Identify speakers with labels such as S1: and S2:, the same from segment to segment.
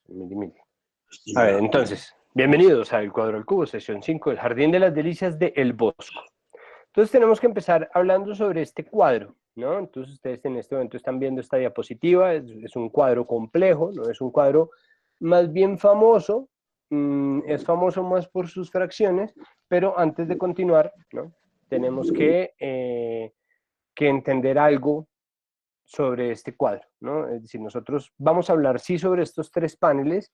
S1: Mil. A ver, entonces, bienvenidos al Cuadro al Cubo, sesión 5 del Jardín de las Delicias de El Bosco. Entonces tenemos que empezar hablando sobre este cuadro, ¿no? Entonces ustedes en este momento están viendo esta diapositiva, es un cuadro complejo, ¿no? Es un cuadro más bien famoso, es famoso más por sus fracciones, pero antes de continuar, ¿no? Tenemos que entender algo sobre este cuadro, ¿no? Es decir, nosotros vamos a hablar sí sobre estos tres paneles,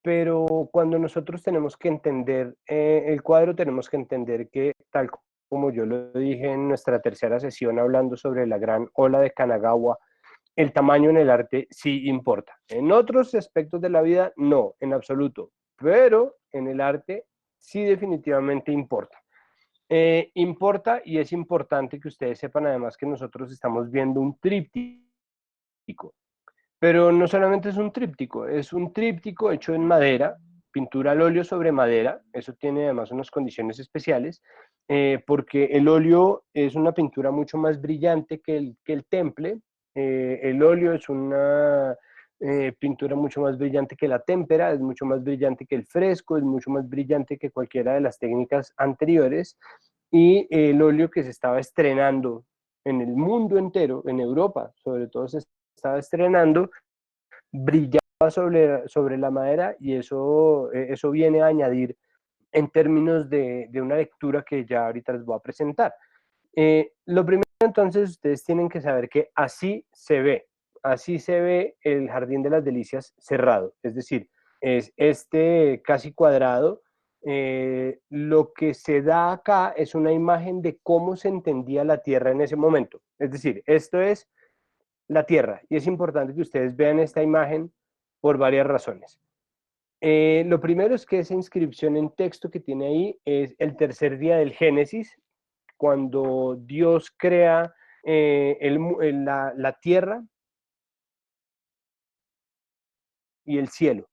S1: pero cuando nosotros tenemos que entender el cuadro, tenemos que entender que, tal como yo lo dije en nuestra tercera sesión hablando sobre la gran ola de Kanagawa, el tamaño en el arte sí importa. En otros aspectos de la vida, no, en absoluto, pero en el arte sí definitivamente importa. Importa y es importante que ustedes sepan además que nosotros estamos viendo un tríptico, pero no solamente es un tríptico hecho en madera, pintura al óleo sobre madera, eso tiene además unas condiciones especiales, porque el óleo es una pintura mucho más brillante que el temple, el óleo es una pintura mucho más brillante que la témpera, es mucho más brillante que el fresco, es mucho más brillante que cualquiera de las técnicas anteriores, y el óleo que se estaba estrenando en el mundo entero, en Europa sobre todo se estaba estrenando, brillaba sobre la madera y eso viene a añadir en términos de una lectura que ya ahorita les voy a presentar. Lo primero entonces ustedes tienen que saber que así se ve el Jardín de las Delicias cerrado, es decir, es este casi cuadrado. Lo que se da acá es una imagen de cómo se entendía la Tierra en ese momento, es decir, esto es la Tierra y es importante que ustedes vean esta imagen por varias razones. Lo primero es que esa inscripción en texto que tiene ahí es el tercer día del Génesis, cuando Dios crea la tierra y el cielo.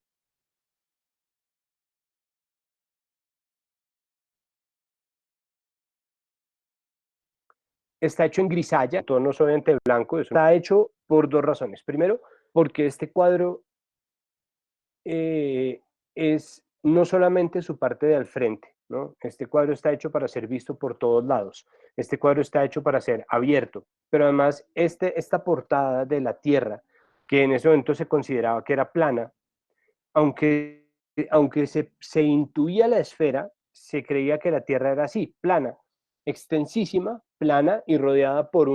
S1: Está hecho en grisalla, tono obviamente blanco, eso está hecho por dos razones. Primero, porque este cuadro es no solamente su parte de al frente, ¿no? Este cuadro está hecho para ser visto por todos lados. Este cuadro está hecho para ser abierto, pero además esta portada de la Tierra, que en ese momento se consideraba que era plana, aunque, aunque se intuía la esfera, se creía que la Tierra era así, plana, extensísima, plana y rodeada por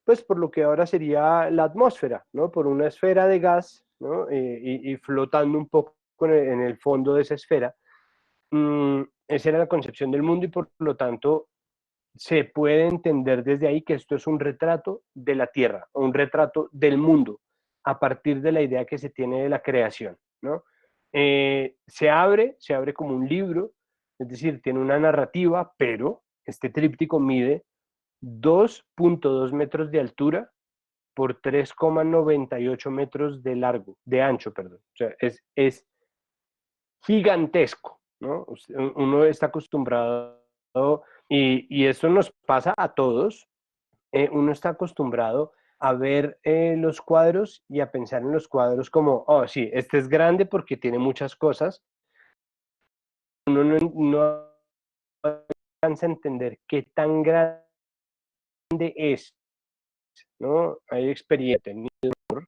S1: pues por lo que ahora sería la atmósfera, ¿no? Por una esfera de gas, ¿no? Y flotando un poco en el fondo de esa esfera. Esa era la concepción del mundo y por lo tanto se puede entender desde ahí que esto es un retrato de la Tierra, un retrato del mundo, a partir de la idea que se tiene de la creación, ¿no? Se abre como un libro, es decir, tiene una narrativa, pero este tríptico mide 2.2 metros de altura por 3,98 metros de largo, de ancho, perdón. O sea, es gigantesco, ¿no? Uno está acostumbrado, y eso nos pasa a todos, uno está acostumbrado a ver los cuadros y a pensar en los cuadros como, oh, sí, este es grande porque tiene muchas cosas. Uno no alcanza a entender qué tan grande es, ¿no? Hay experiencia, ¿no?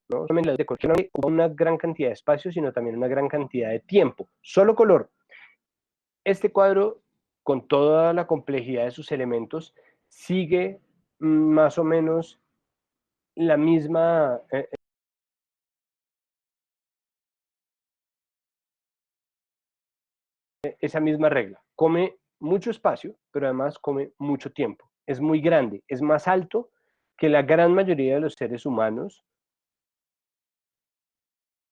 S1: No hay una gran cantidad de espacio, sino también una gran cantidad de tiempo. Solo color. Este cuadro, con toda la complejidad de sus elementos, sigue más o menos la misma, esa misma regla. Come mucho espacio, pero además come mucho tiempo. Es muy grande, es más alto que la gran mayoría de los seres humanos.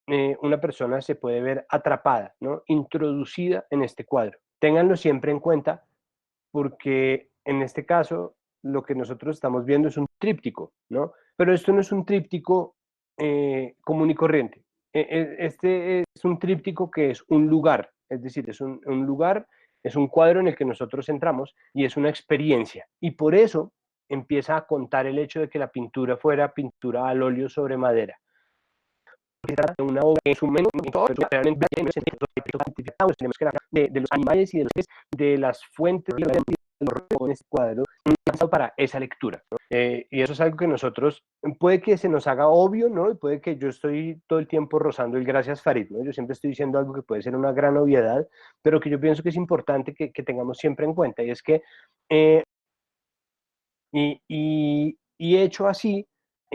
S1: Una persona se puede ver atrapada, ¿no? Introducida en este cuadro. Ténganlo siempre en cuenta porque en este caso lo que nosotros estamos viendo es un tríptico, ¿no? Pero esto no es un tríptico común y corriente. Este es un tríptico que es un lugar, es decir, es un lugar, es un cuadro en el que nosotros entramos y es una experiencia. Y por eso empieza a contar el hecho de que la pintura fuera pintura al óleo sobre madera. se trata de una obra en su momento, realmente tenemos de los animales y de los peces, de las fuentes de en este cuadro para esa lectura, ¿no? Y eso es algo que nosotros, puede que se nos haga obvio, ¿no? Y puede que yo estoy todo el tiempo rozando el gracias Farid, ¿no? Yo siempre estoy diciendo algo que puede ser una gran obviedad, pero que yo pienso que es importante que tengamos siempre en cuenta, y es que, y hecho así,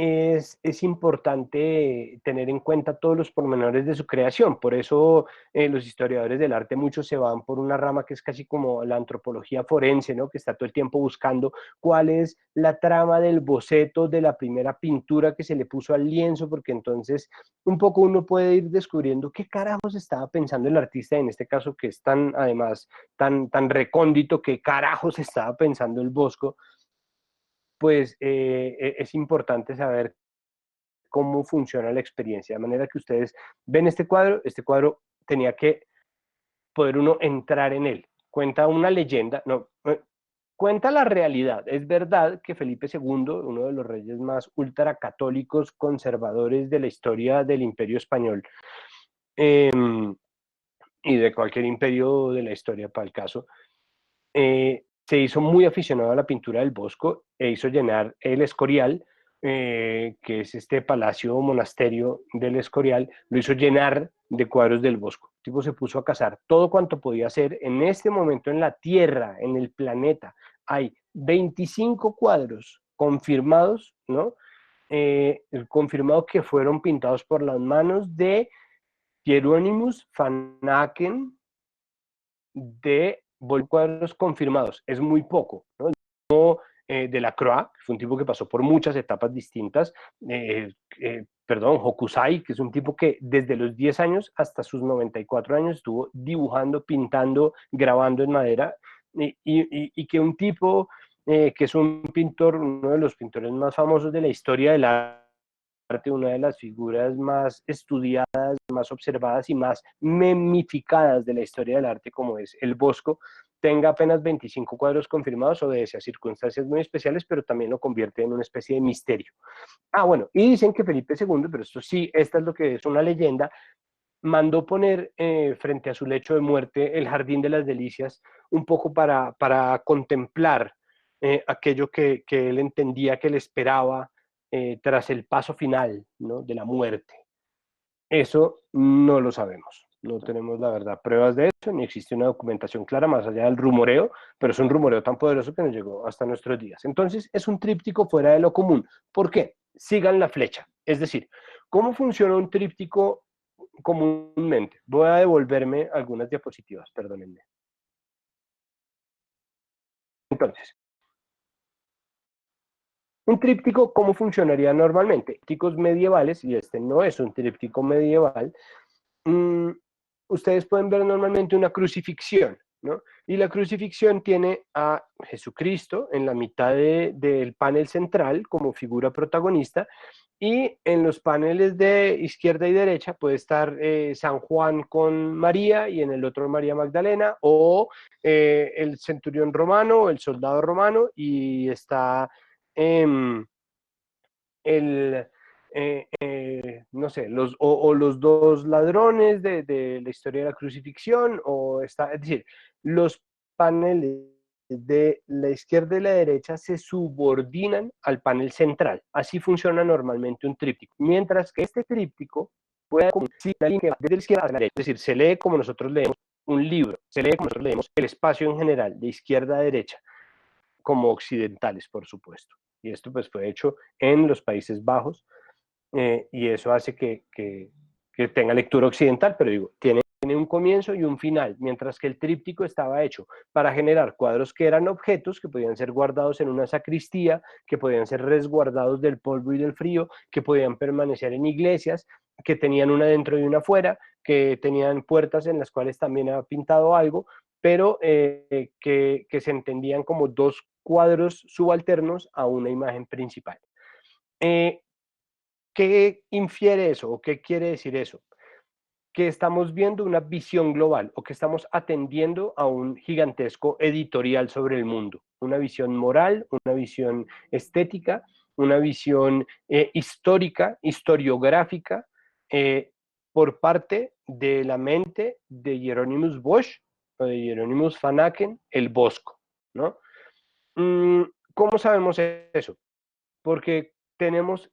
S1: es importante tener en cuenta todos los pormenores de su creación. Por eso los historiadores del arte muchos se van por una rama que es casi como la antropología forense, ¿no? Que está todo el tiempo buscando cuál es la trama del boceto de la primera pintura que se le puso al lienzo, porque entonces un poco uno puede ir descubriendo qué carajos estaba pensando el artista, en este caso que es tan, además, tan recóndito, qué carajos estaba pensando el Bosco. Pues es importante saber cómo funciona la experiencia, de manera que ustedes ven este cuadro tenía que poder uno entrar en él. Cuenta una leyenda, no, cuenta la realidad. Es verdad que Felipe II, uno de los reyes más ultracatólicos conservadores de la historia del Imperio Español, eh, y de cualquier imperio de la historia para el caso, se hizo muy aficionado a la pintura del Bosco e hizo llenar el Escorial, que es este palacio o monasterio del Escorial, lo hizo llenar de cuadros del Bosco. El tipo se puso a cazar todo cuanto podía hacer. En este momento en la Tierra, en el planeta, hay 25 cuadros confirmados, ¿no? Confirmado que fueron pintados por las manos de Hieronymus van Aken, de cuadros confirmados. Es muy poco, ¿no? De la Croix, que fue un tipo que pasó por muchas etapas distintas, perdón, Hokusai, que es un tipo que desde los 10 años hasta sus 94 años estuvo dibujando, pintando, grabando en madera, y que un tipo que es un pintor, uno de los pintores más famosos de la historia del arte, una de las figuras más estudiadas, más observadas y más memificadas de la historia del arte, como es el Bosco, tenga apenas 25 cuadros confirmados, obedece a circunstancias muy especiales, pero también lo convierte en una especie de misterio. Ah, bueno, y dicen que Felipe II, pero esto sí, esta es lo que es una leyenda, mandó poner frente a su lecho de muerte el Jardín de las Delicias, un poco para contemplar aquello que él entendía que le esperaba tras el paso final, ¿no? De la muerte. Eso no lo sabemos. No tenemos, la verdad, pruebas de eso, ni existe una documentación clara más allá del rumoreo, pero es un rumoreo tan poderoso que nos llegó hasta nuestros días. Entonces, es un tríptico fuera de lo común. ¿Por qué? Sigan la flecha. Es decir, ¿cómo funciona un tríptico comúnmente? Voy a devolverme algunas diapositivas, perdónenme. Entonces, un tríptico, ¿cómo funcionaría normalmente? Trípticos medievales, y este no es un tríptico medieval, mmm, ustedes pueden ver normalmente una crucifixión, ¿no? Y la crucifixión tiene a Jesucristo en la mitad del panel central como figura protagonista, y en los paneles de izquierda y derecha puede estar San Juan con María y en el otro María Magdalena, o el centurión romano, o el soldado romano, y está eh, el, no sé, o los dos ladrones de la historia de la crucifixión, o está, es decir, los paneles de la izquierda y la derecha se subordinan al panel central. Así funciona normalmente un tríptico. Mientras que este tríptico puede ser una línea desde la izquierda a la derecha, es decir, se lee como nosotros leemos un libro, se lee como nosotros leemos el espacio en general, de izquierda a derecha, como occidentales, por supuesto. Y esto pues fue hecho en los Países Bajos, y eso hace que tenga lectura occidental, pero digo, tiene un comienzo y un final, mientras que el tríptico estaba hecho para generar cuadros que eran objetos, que podían ser guardados en una sacristía, que podían ser resguardados del polvo y del frío, que podían permanecer en iglesias, que tenían una dentro y una afuera, que tenían puertas en las cuales también ha pintado algo, pero que se entendían como dos cuadros subalternos a una imagen principal. Eh, ¿Qué infiere eso o qué quiere decir eso? Que estamos viendo una visión global o que estamos atendiendo a un gigantesco editorial sobre el mundo, una visión moral, una visión estética, una visión histórica, historiográfica, por parte de la mente de Hieronymus Bosch o de Hieronymus van Aken, el Bosco, ¿no? ¿Cómo sabemos eso? Porque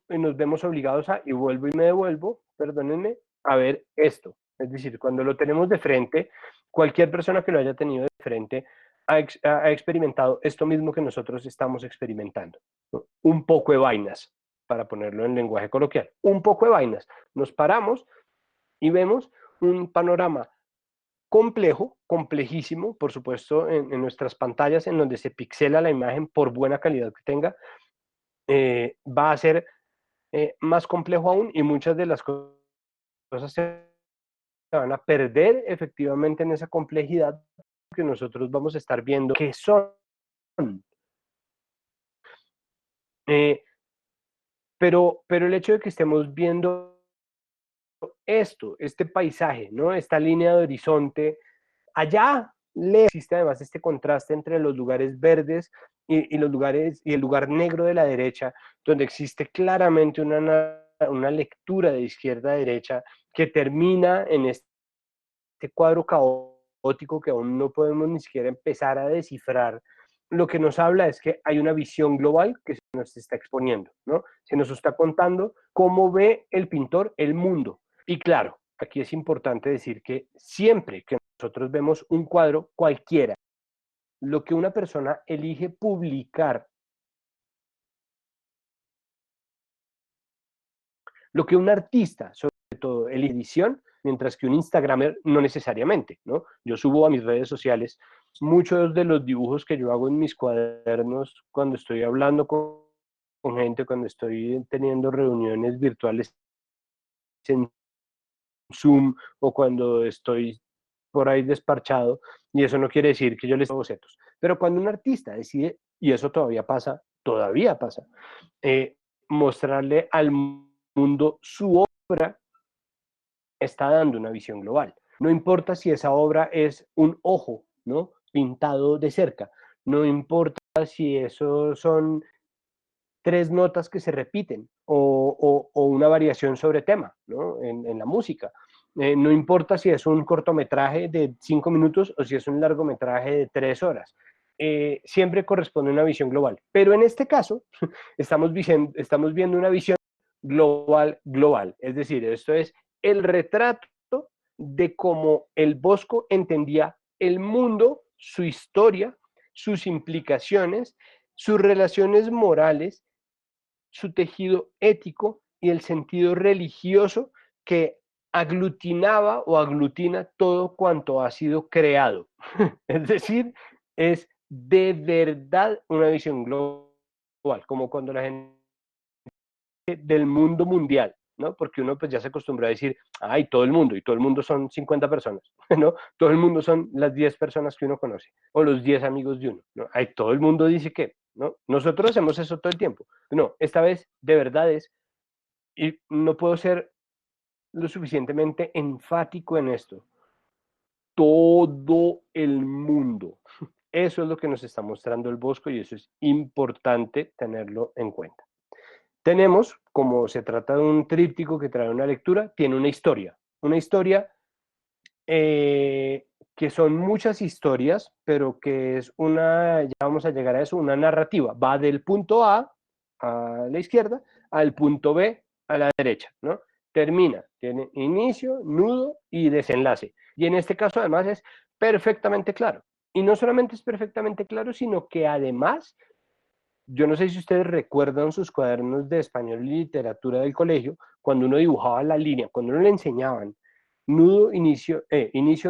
S1: nos vemos obligados a, y vuelvo y me devuelvo, perdónenme, a ver esto. Es decir, cuando lo tenemos de frente, cualquier persona que lo haya tenido de frente ha experimentado esto mismo que nosotros estamos experimentando, ¿no? Un poco de vainas, para ponerlo en lenguaje coloquial, un poco de vainas. Nos paramos y vemos un panorama complejo, complejísimo, por supuesto, en nuestras pantallas, en donde se pixela la imagen por buena calidad que tenga, va a ser más complejo aún y muchas de las cosas se van a perder efectivamente en esa complejidad que nosotros vamos a estar viendo que son. Eh, pero el hecho de que estemos viendo este paisaje, ¿no? Esta línea de horizonte, allá existe además este contraste entre los lugares verdes y los lugares y el lugar negro de la derecha, donde existe claramente una lectura de izquierda a derecha que termina en este cuadro caótico que aún no podemos ni siquiera empezar a descifrar. Lo que nos habla es que hay una visión global que se nos está exponiendo, ¿no? Se nos está contando cómo ve el pintor el mundo. Y claro, aquí es importante decir que siempre que nosotros vemos un cuadro cualquiera, lo que una persona elige publicar, lo que un artista, sobre todo en edición, mientras que un Instagramer no necesariamente, ¿no? Yo subo a mis redes sociales muchos de los dibujos que yo hago en mis cuadernos cuando estoy hablando con gente, cuando estoy teniendo reuniones virtuales en Zoom o cuando estoy por ahí desparchado, y eso no quiere decir que yo les hago bocetos. Pero cuando un artista decide, y eso todavía pasa, eh, mostrarle al mundo su obra, está dando una visión global. No importa si esa obra es un ojo, ¿no? Pintado de cerca. No importa si eso son tres notas que se repiten o una variación sobre tema, ¿no? En la música. No importa si es un cortometraje de 5 minutos o si es un largometraje de 3 horas. Siempre corresponde a una visión global. Pero en este caso, estamos viendo una visión global, global. Es decir, esto es el retrato de cómo el Bosco entendía el mundo, su historia, sus implicaciones, sus relaciones morales, su tejido ético y el sentido religioso que aglutinaba o aglutina todo cuanto ha sido creado. Es decir, es de verdad una visión global, como cuando la gente del mundo mundial, ¿no? Porque uno pues ya se acostumbra a decir, ay, todo el mundo, y todo el mundo son 50 personas, ¿no? Todo el mundo son las 10 personas que uno conoce, o los 10 amigos de uno, ¿no? Ay, todo el mundo dice que, ¿no? Nosotros hacemos eso todo el tiempo. No, esta vez de verdad es, y no puedo ser lo suficientemente enfático en esto, todo el mundo. Eso es lo que nos está mostrando el Bosco y eso es importante tenerlo en cuenta. Tenemos, como se trata de un tríptico que trae una lectura, tiene una historia que son muchas historias, pero que es ya vamos a llegar a eso, una narrativa. Va del punto a la izquierda, al punto B a la derecha, ¿no? Tiene inicio, nudo y desenlace. Y en este caso además es perfectamente claro. Y no solamente es perfectamente claro, sino que además yo no sé si ustedes recuerdan sus cuadernos de español y literatura del colegio, cuando uno dibujaba la línea, cuando uno le enseñaban inicio,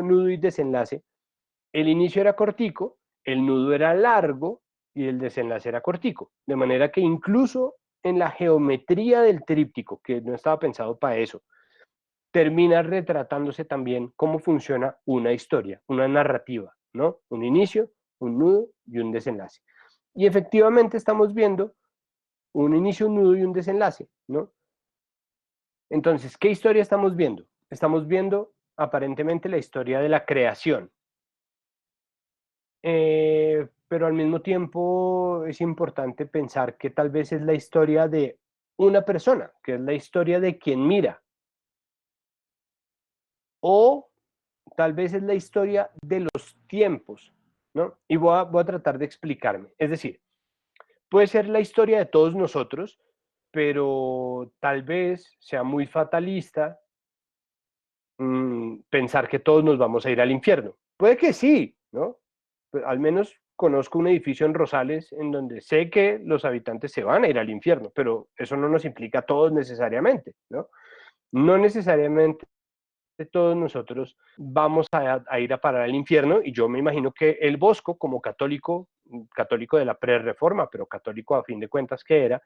S1: nudo y desenlace, el inicio era cortico, el nudo era largo y el desenlace era cortico. De manera que incluso en la geometría del tríptico, que no estaba pensado para eso, termina retratándose también cómo funciona una historia, una narrativa, ¿no? Un inicio, un nudo y un desenlace. Y efectivamente estamos viendo un inicio, un nudo y un desenlace, ¿no? Entonces, ¿qué historia estamos viendo? Estamos viendo aparentemente la historia de la creación, pero al mismo tiempo es importante pensar que tal vez es la historia de una persona, que es la historia de quien mira, o tal vez es la historia de los tiempos, ¿no? Y voy a tratar de explicarme. Es decir, puede ser la historia de todos nosotros, pero tal vez sea muy fatalista pensar que todos nos vamos a ir al infierno. Puede que sí, ¿no? Pero al menos conozco un edificio en Rosales en donde sé que los habitantes se van a ir al infierno, pero eso no nos implica a todos necesariamente, ¿no? No necesariamente todos nosotros vamos a ir a parar al infierno, y yo me imagino que el Bosco, como católico, católico de la pre-reforma, pero católico a fin de cuentas que era,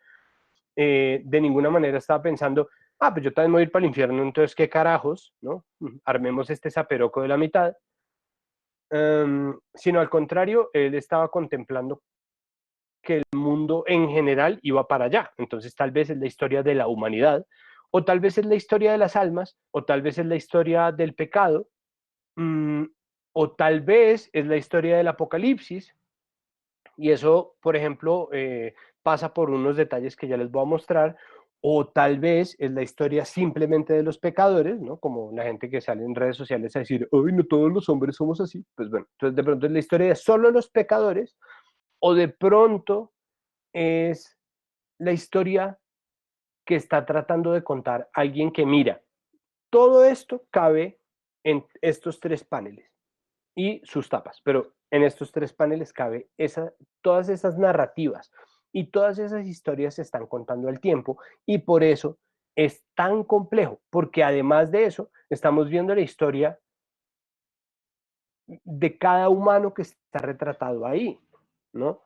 S1: de ninguna manera estaba pensando, pues yo también voy a ir para el infierno, entonces qué carajos, ¿no? Armemos este zaperoco de la mitad. Sino al contrario, él estaba contemplando que el mundo en general iba para allá. Entonces tal vez es la historia de la humanidad, o tal vez es la historia de las almas, o tal vez es la historia del pecado, mmm, o tal vez es la historia del apocalipsis. Y eso, por ejemplo, pasa por unos detalles que ya les voy a mostrar, o tal vez es la historia simplemente de los pecadores, ¿no? Como la gente que sale en redes sociales a decir, ¡ay, no todos los hombres somos así! Pues bueno, entonces de pronto es la historia de solo los pecadores, o de pronto es la historia que está tratando de contar alguien que mira. Todo esto cabe en estos tres paneles y sus tapas, pero en estos tres paneles cabe todas esas narrativas, y todas esas historias se están contando al tiempo, y por eso es tan complejo, porque además de eso estamos viendo la historia de cada humano que está retratado ahí, ¿no?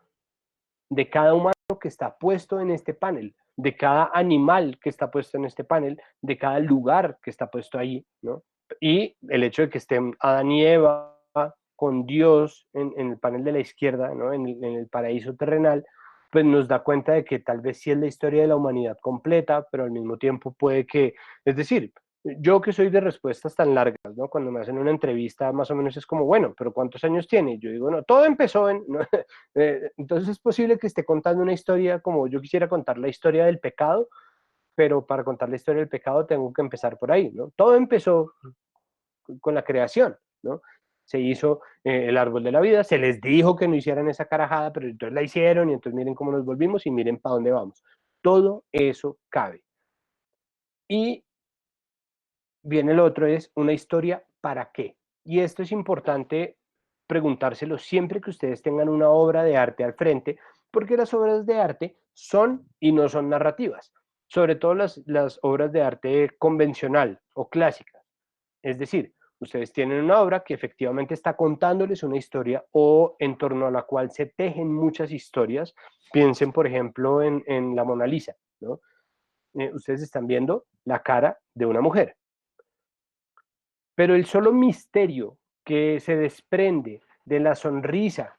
S1: De cada humano que está puesto en este panel, de cada animal que está puesto en este panel, de cada lugar que está puesto ahí, ¿no? Y el hecho de que estén Adán y Eva con Dios en el panel de la izquierda, ¿no? En el paraíso terrenal, pues nos da cuenta de que tal vez sí es la historia de la humanidad completa, pero al mismo tiempo puede que, es decir, yo que soy de respuestas tan largas, ¿no? Cuando me hacen una entrevista, más o menos es como, bueno, pero ¿cuántos años tiene? Yo digo, no, todo empezó en, ¿no? Entonces es posible que esté contando una historia como yo quisiera contar la historia del pecado, pero para contar la historia del pecado tengo que empezar por ahí, ¿no? Todo empezó con la creación, ¿no? Se hizo el árbol de la vida, se les dijo que no hicieran esa carajada, pero entonces la hicieron, y entonces miren cómo nos volvimos y miren para dónde vamos. Todo eso cabe. Y viene el otro, es una historia para qué. Y esto es importante preguntárselo siempre que ustedes tengan una obra de arte al frente, porque las obras de arte son y no son narrativas, sobre todo las obras de arte convencional o clásicas. Es decir, ustedes tienen una obra que efectivamente está contándoles una historia, o en torno a la cual se tejen muchas historias. Piensen, por ejemplo, en la Mona Lisa, ¿no? Ustedes están viendo la cara de una mujer, pero el solo misterio que se desprende de la sonrisa,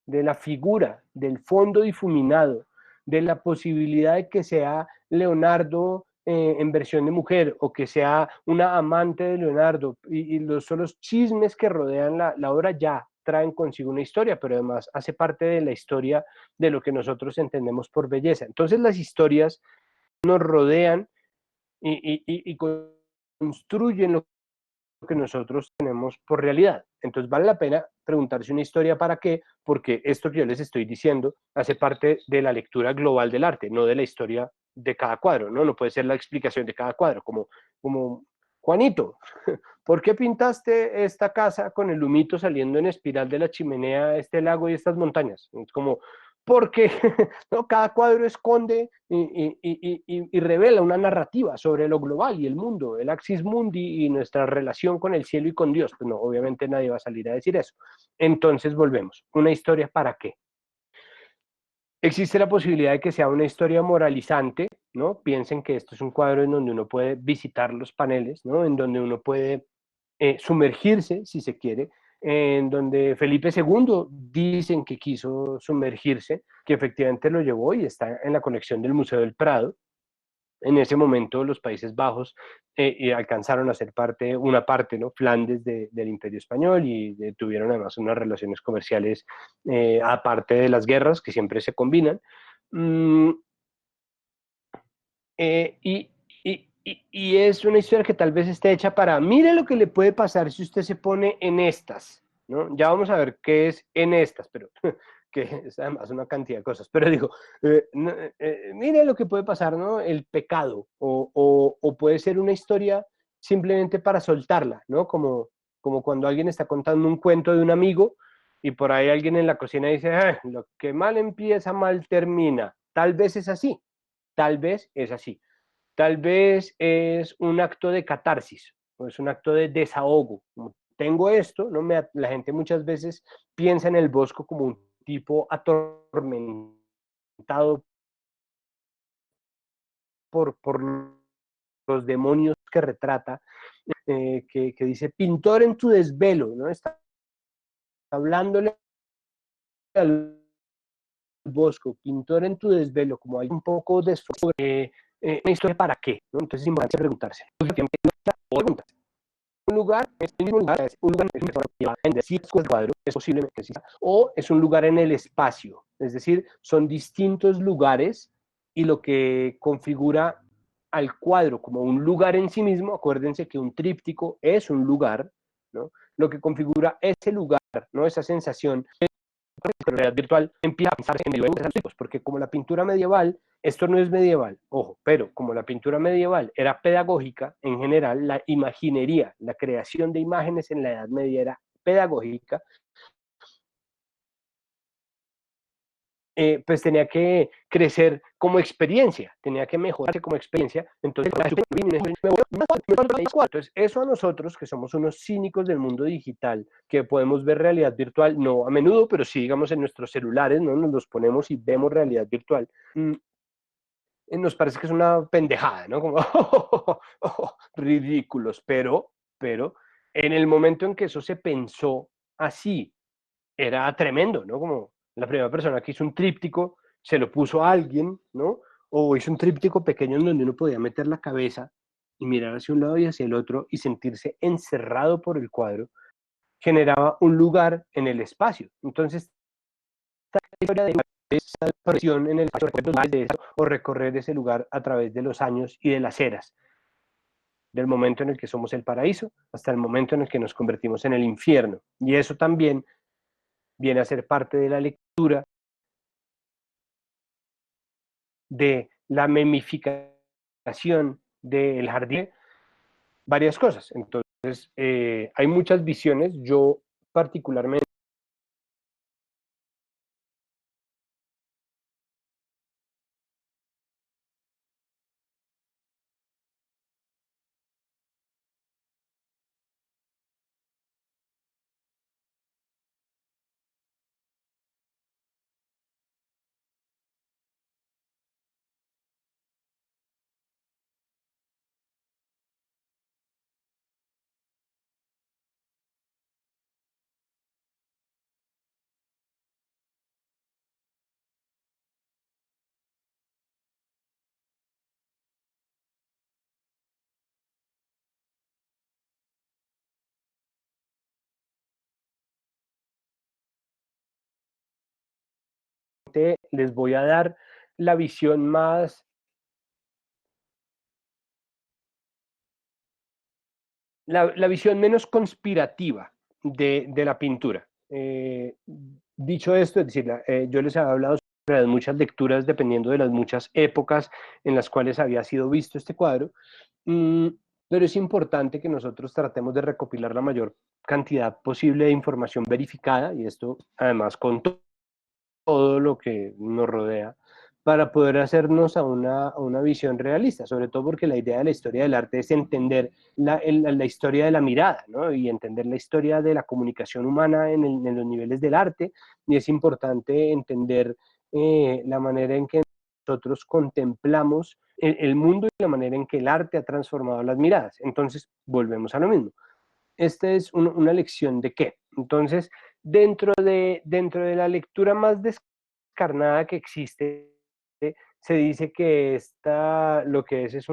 S1: de la figura, del fondo difuminado, de la posibilidad de que sea Leonardo en versión de mujer, o que sea una amante de Leonardo, y los solos chismes que rodean la obra ya traen consigo una historia, pero además hace parte de la historia de lo que nosotros entendemos por belleza. Entonces las historias nos rodean y construyen lo que nosotros tenemos por realidad. Entonces vale la pena preguntarse una historia para qué, porque esto que yo les estoy diciendo hace parte de la lectura global del arte, no de la historia de cada cuadro, ¿no? No puede ser la explicación de cada cuadro, como Juanito, ¿por qué pintaste esta casa con el humito saliendo en espiral de la chimenea, este lago y estas montañas? Es como, porque ¿no? Cada cuadro esconde y revela una narrativa sobre lo global y el mundo, el axis mundi y nuestra relación con el cielo y con Dios. Pues no, obviamente nadie va a salir a decir eso. Entonces volvemos. ¿Una historia para qué? Existe la posibilidad de que sea una historia moralizante, ¿no? Piensen que esto es un cuadro en donde uno puede visitar los paneles, ¿no? En donde uno puede sumergirse, si se quiere, en donde Felipe II dicen que quiso sumergirse, que efectivamente lo llevó y está en la colección del Museo del Prado. En ese momento los Países Bajos alcanzaron a ser una parte, ¿no? Flandes del Imperio Español, y tuvieron además unas relaciones comerciales aparte de las guerras que siempre se combinan. Mm, y, y es una historia que tal vez esté hecha para, mire lo que le puede pasar si usted se pone en estas, ¿no? Ya vamos a ver qué es en estas, pero que es además una cantidad de cosas, pero digo, mire lo que puede pasar, ¿no? El pecado, o puede ser una historia simplemente para soltarla, ¿no? Como cuando alguien está contando un cuento de un amigo y por ahí alguien en la cocina dice, lo que mal empieza, mal termina. Tal vez es así, tal vez es así. Tal vez es un acto de catarsis, o es un acto de desahogo. Como tengo esto, ¿no? La gente muchas veces piensa en el Bosco como un tipo atormentado por los demonios que retrata, que dice, pintor en tu desvelo, ¿no? Está hablándole al Bosco, pintor en tu desvelo, como hay un poco de una historia para qué, ¿no? Entonces es importante preguntarse. Un lugar es el mismo lugar, es un lugar en el cuadro, es posiblemente exista, o es un lugar en el espacio, es decir, son distintos lugares y lo que configura al cuadro como un lugar en sí mismo, acuérdense que un tríptico es un lugar, ¿no? Lo que configura ese lugar, ¿no? Esa sensación la realidad virtual empieza a pensar en medieval, porque como la pintura medieval, esto no es medieval, ojo, pero como la pintura medieval era pedagógica, en general la imaginería, la creación de imágenes en la Edad Media era pedagógica, pues tenía que crecer como experiencia, tenía que mejorarse como experiencia. Entonces, eso a nosotros, que somos unos cínicos del mundo digital, que podemos ver realidad virtual, no a menudo, pero sí, digamos, en nuestros celulares, ¿no? Nos los ponemos y vemos realidad virtual. Nos parece que es una pendejada, ¿no? Como ridículos, pero en el momento en que eso se pensó así, era tremendo, ¿no? Como la primera persona que hizo un tríptico, se lo puso a alguien, ¿no? O hizo un tríptico pequeño en donde uno podía meter la cabeza y mirar hacia un lado y hacia el otro y sentirse encerrado por el cuadro, generaba un lugar en el espacio. Entonces, esta historia de esa presión en el espacio de eso, o recorrer ese lugar a través de los años y de las eras, del momento en el que somos el paraíso hasta el momento en el que nos convertimos en el infierno. Y eso también viene a ser parte de la lectura de la memificación del jardín, varias cosas. Entonces, hay muchas visiones. Yo particularmente les voy a dar la visión más, la visión menos conspirativa de la pintura. Dicho esto, es decir, yo les había hablado sobre las muchas lecturas dependiendo de las muchas épocas en las cuales había sido visto este cuadro, mm, pero es importante que nosotros tratemos de recopilar la mayor cantidad posible de información verificada, y esto además con todo lo que nos rodea, para poder hacernos a una visión realista, sobre todo porque la idea de la historia del arte es entender la historia de la mirada, ¿no? Y entender la historia de la comunicación humana en los niveles del arte, y es importante entender la manera en que nosotros contemplamos el mundo y la manera en que el arte ha transformado las miradas. Entonces, volvemos a lo mismo. Esta es una lección de qué. Entonces, dentro de la lectura más descarnada que existe, se dice que esta, lo que es